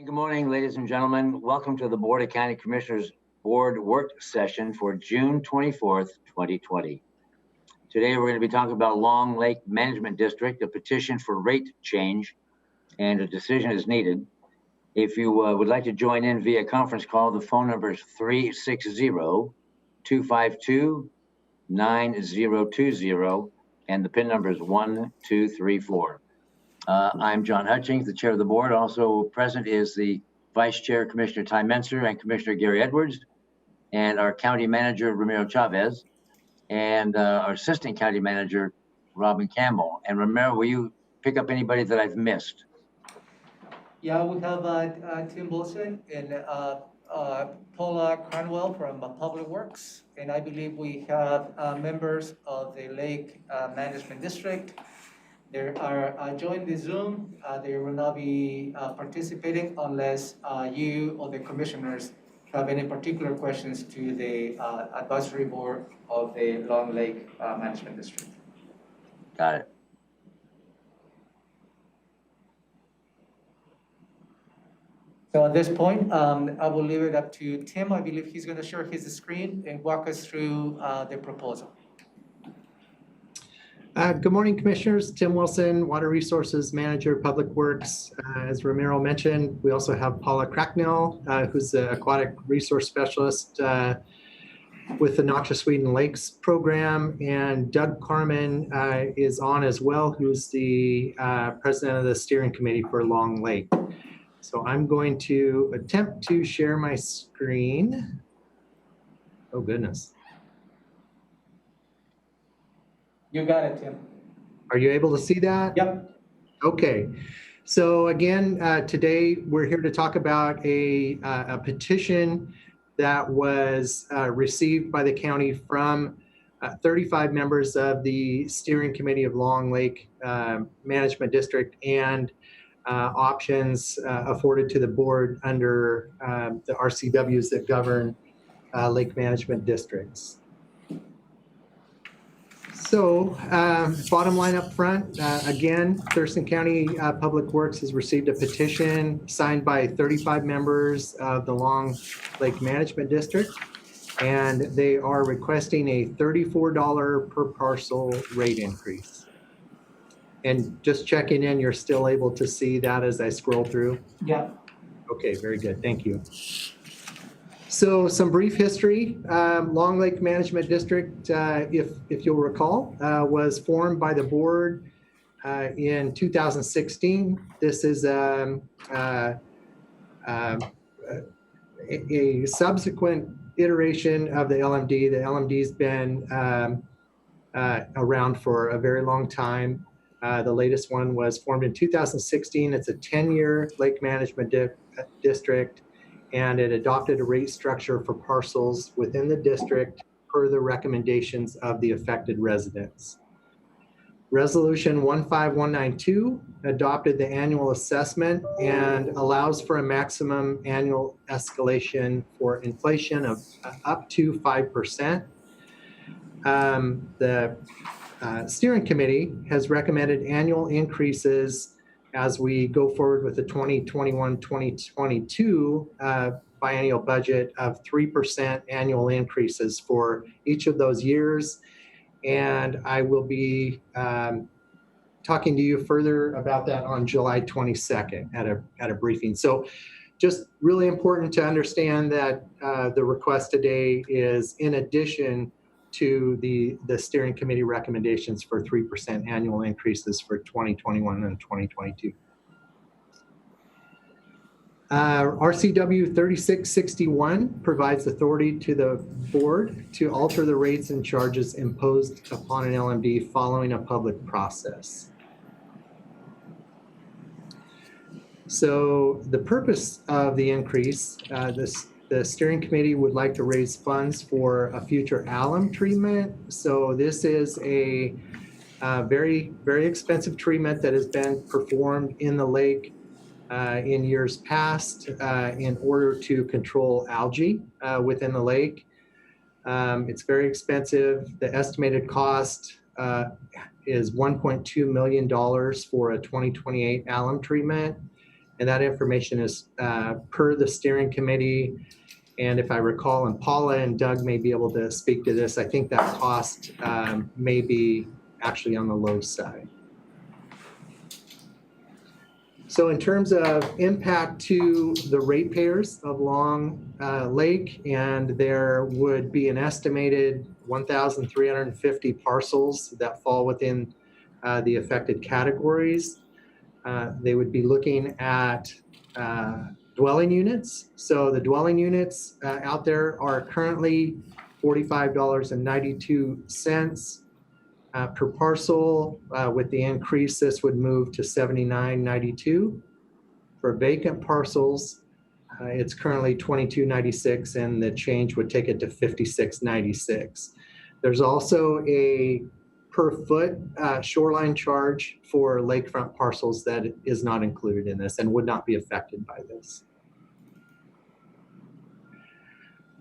Good morning, ladies and gentlemen. Welcome to the Board of County Commissioners Board Work Session for June 24th, 2020. Today, we're going to be talking about Long Lake Management District, a petition for rate change, and a decision is needed. If you would like to join in via conference call, the phone number is 360-252-9020, and the PIN number is 1234. I'm John Hutchings, the chair of the board. Also present is the Vice Chair, Commissioner Ty Menser, and Commissioner Gary Edwards, and our County Manager, Ramiro Chavez, and our Assistant County Manager, Robin Campbell. And Ramiro, will you pick up anybody that I've missed? Yeah, we have Tim Wilson and Paula Cranwell from Public Works, and I believe we have members of the Lake Management District. They are joined the Zoom. They will not be participating unless you or the commissioners have any particular questions to the advisory board of the Long Lake Management District. Got it. So at this point, I will leave it up to Tim. I believe he's going to share his screen and walk us through the proposal. Good morning, Commissioners. Tim Wilson, Water Resources Manager, Public Works. As Ramiro mentioned, we also have Paula Cracknell, who's the Aquatic Resource Specialist with the Noxious Weed and Lakes program, and Doug Carmen is on as well, who's the President of the Steering Committee for Long Lake. So I'm going to attempt to share my screen. Oh, goodness. You got it, Tim. Are you able to see that? Yep. Okay. So again, today we're here to talk about a petition that was received by the county from 35 members of the Steering Committee of Long Lake Management District and options afforded to the board under the RCWs that govern lake management districts. So bottom line up front, again, Thurston County Public Works has received a petition signed by 35 members of the Long Lake Management District, and they are requesting a $34 per parcel rate increase. And just checking in, you're still able to see that as I scroll through? Yeah. Okay, very good. Thank you. So some brief history. Long Lake Management District, if you'll recall, was formed by the board in 2016. This is a subsequent iteration of the LMD. The LMD's been around for a very long time. The latest one was formed in 2016. It's a 10-year lake management district, and it adopted a rate structure for parcels within the district per the recommendations of the affected residents. Resolution 15192 adopted the annual assessment and allows for a maximum annual escalation for inflation of up to 5%. The Steering Committee has recommended annual increases as we go forward with the 2021-2022 biennial budget of 3% annual increases for each of those years. And I will be talking to you further about that on July 22nd at a briefing. So just really important to understand that the request today is in addition to the Steering Committee recommendations for 3% annual increases for 2021 and 2022. RCW 3661 provides authority to the board to alter the rates and charges imposed upon an LMD following a public process. So the purpose of the increase, the Steering Committee would like to raise funds for a future alum treatment. So this is a very, very expensive treatment that has been performed in the lake in years past in order to control algae within the lake. It's very expensive. The estimated cost is $1.2 million for a 2028 alum treatment. And that information is per the steering committee. And if I recall, and Paula and Doug may be able to speak to this, I think that cost may be actually on the low side. So in terms of impact to the ratepayers of Long Lake, and there would be an estimated 1,350 parcels that fall within the affected categories. They would be looking at dwelling units. So the dwelling units out there are currently $45.92 per parcel. With the increase, this would move to $79.92. For vacant parcels, it's currently $22.96, and the change would take it to $56.96. There's also a per foot shoreline charge for lakefront parcels that is not included in this and would not be affected by this.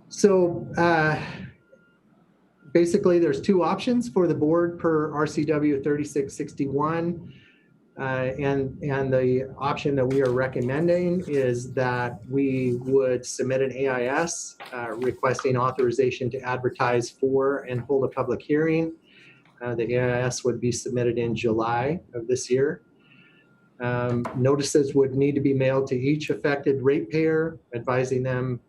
So basically there's two options for the board per RCW 3661. And the option that we are recommending is that we would submit an AIS requesting authorization to advertise for and hold a public hearing. The AIS would be submitted in July of this year. Notices would need to be mailed to each affected ratepayer, advising them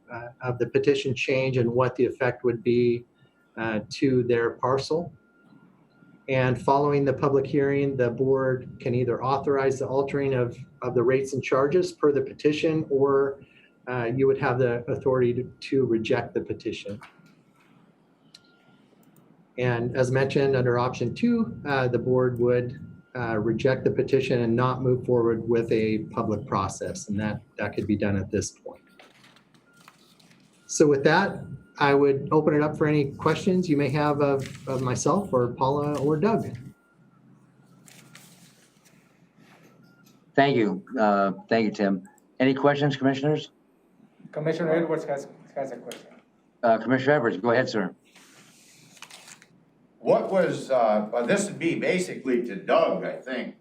of the petition change and what the effect would be to their parcel. And following the public hearing, the board can either authorize the altering of the rates and charges per the petition, or you would have the authority to reject the petition. And as mentioned, under option 2, the board would reject the petition and not move forward with a public process, and that could be done at this point. So with that, I would open it up for any questions you may have of myself or Paula or Doug. Thank you. Thank you, Tim. Any questions, commissioners? Commissioner Edwards has a question. Commissioner Edwards, go ahead, sir. What was, this would be basically to Doug, I think.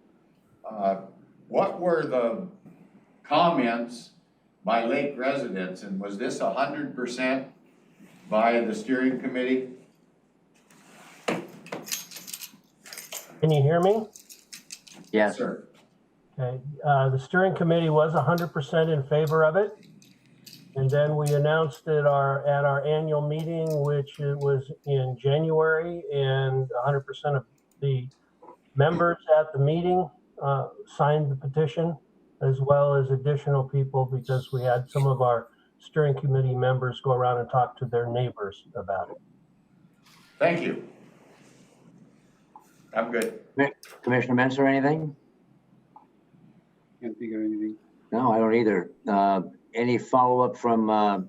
What were the comments by lake residents, and was this 100% by the steering committee? Can you hear me? Yes. Sir. Okay. The steering committee was 100% in favor of it. And then we announced at our annual meeting, which it was in January, and 100% of the members at the meeting signed the petition, as well as additional people, because we had some of our steering committee members go around and talk to their neighbors about it. Thank you. I'm good. Commissioner Menser, anything? Can't think of anything. No, I don't either. Any follow-up from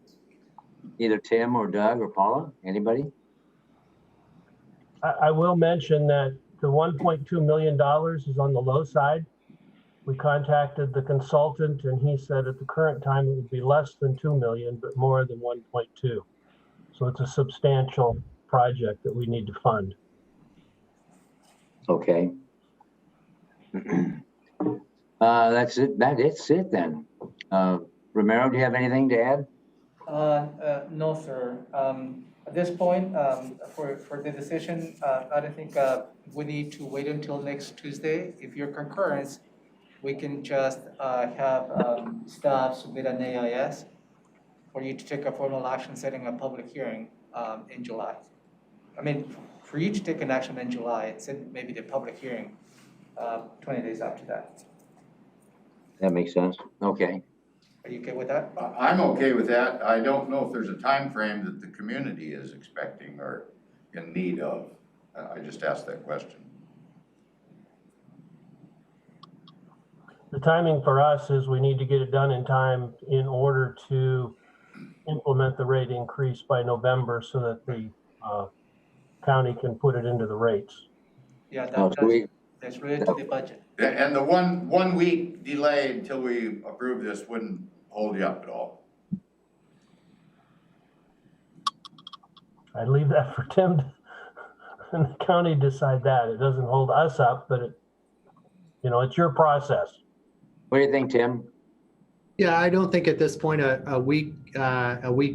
either Tim or Doug or Paula? Anybody? I will mention that the $1.2 million is on the low side. We contacted the consultant, and he said at the current time it would be less than 2 million, but more than 1.2. So it's a substantial project that we need to fund. Okay. That's it. That's it then. Romero, do you have anything to add? No, sir. At this point, for the decision, I don't think we need to wait until next Tuesday. If your concurrence, we can just have staff submit an AIS for you to take a formal action setting a public hearing in July. I mean, for you to take an action in July, it's maybe the public hearing 20 days after that. That makes sense. Okay. Are you okay with that? I'm okay with that. I don't know if there's a time frame that the community is expecting or in need of. I just asked that question. The timing for us is we need to get it done in time in order to implement the rate increase by November so that the county can put it into the rates. Yeah, that's related to the budget. And the one week delay until we approve this wouldn't hold you up at all. I'd leave that for Tim and the county decide that. It doesn't hold us up, but it's your process. What do you think, Tim? Yeah, I don't think at this point a week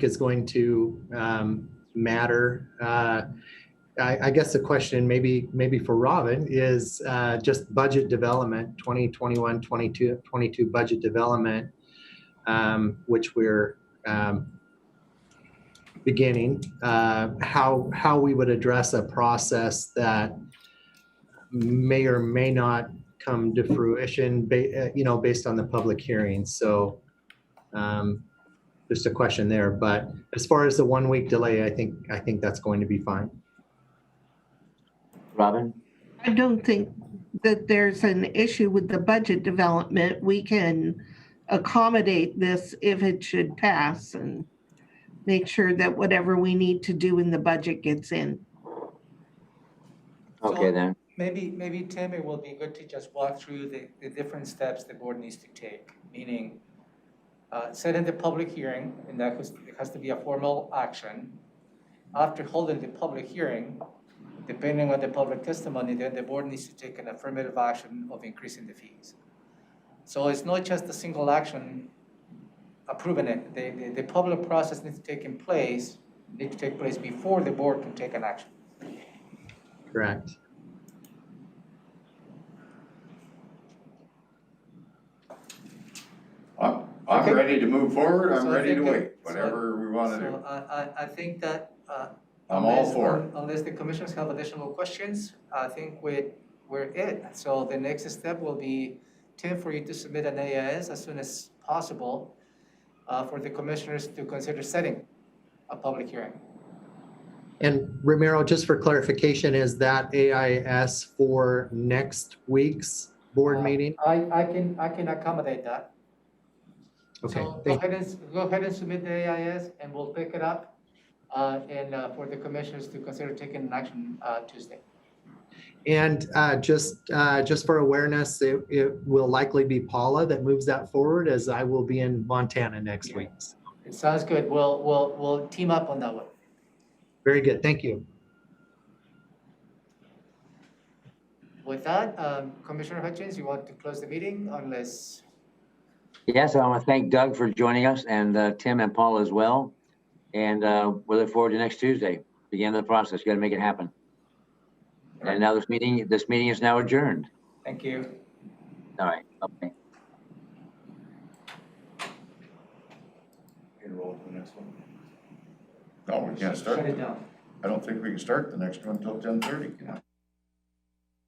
is going to matter. I guess the question maybe for Robin is just budget development, 2021, 22 budget development, which we're beginning, how we would address a process that may or may not come to fruition, based on the public hearing. So just a question there. But as far as the 1 week delay, I think that's going to be fine. Robin? I don't think that there's an issue with the budget development. We can accommodate this if it should pass and make sure that whatever we need to do in the budget gets in. Okay, then. Maybe Tim, it will be good to just walk through the different steps the board needs to take, meaning setting the public hearing, and that has to be a formal action. After holding the public hearing, depending on the public testimony, then the board needs to take an affirmative action of increasing the fees. So it's not just a single action approving it. The public process needs to take place before the board can take an action. Correct. I'm Okay. ready to move forward, I'm So I ready to think wait, whatever we wanna do. So I think that. I'm all for it. Unless the commissioners have additional questions, I think we're it. So the next step will be, Tim, for you to submit an AIS as soon as possible for the commissioners to consider setting a public hearing. And Ramiro, just for clarification, is that AIS for next week's board meeting? I can accommodate that. Okay, So thank go ahead and submit the AIS and we'll pick it up. And for the commissioners to consider taking an action Tuesday. And just for awareness, it will likely be Paula that moves that forward, as I will be in Montana next week. It sounds good. We'll team up on that one. Very good, thank you. With that, Commissioner Hutchins, you want to close the meeting unless? Yes, I want to thank Doug for joining us and Tim and Paul as well. And we look forward to next Tuesday, begin the process. You got to make it happen. And now this meeting is now adjourned. Thank you. All right, okay. Roll to the next one. No, we can't start. Shut it down. I don't think we can start the next one until 10:30.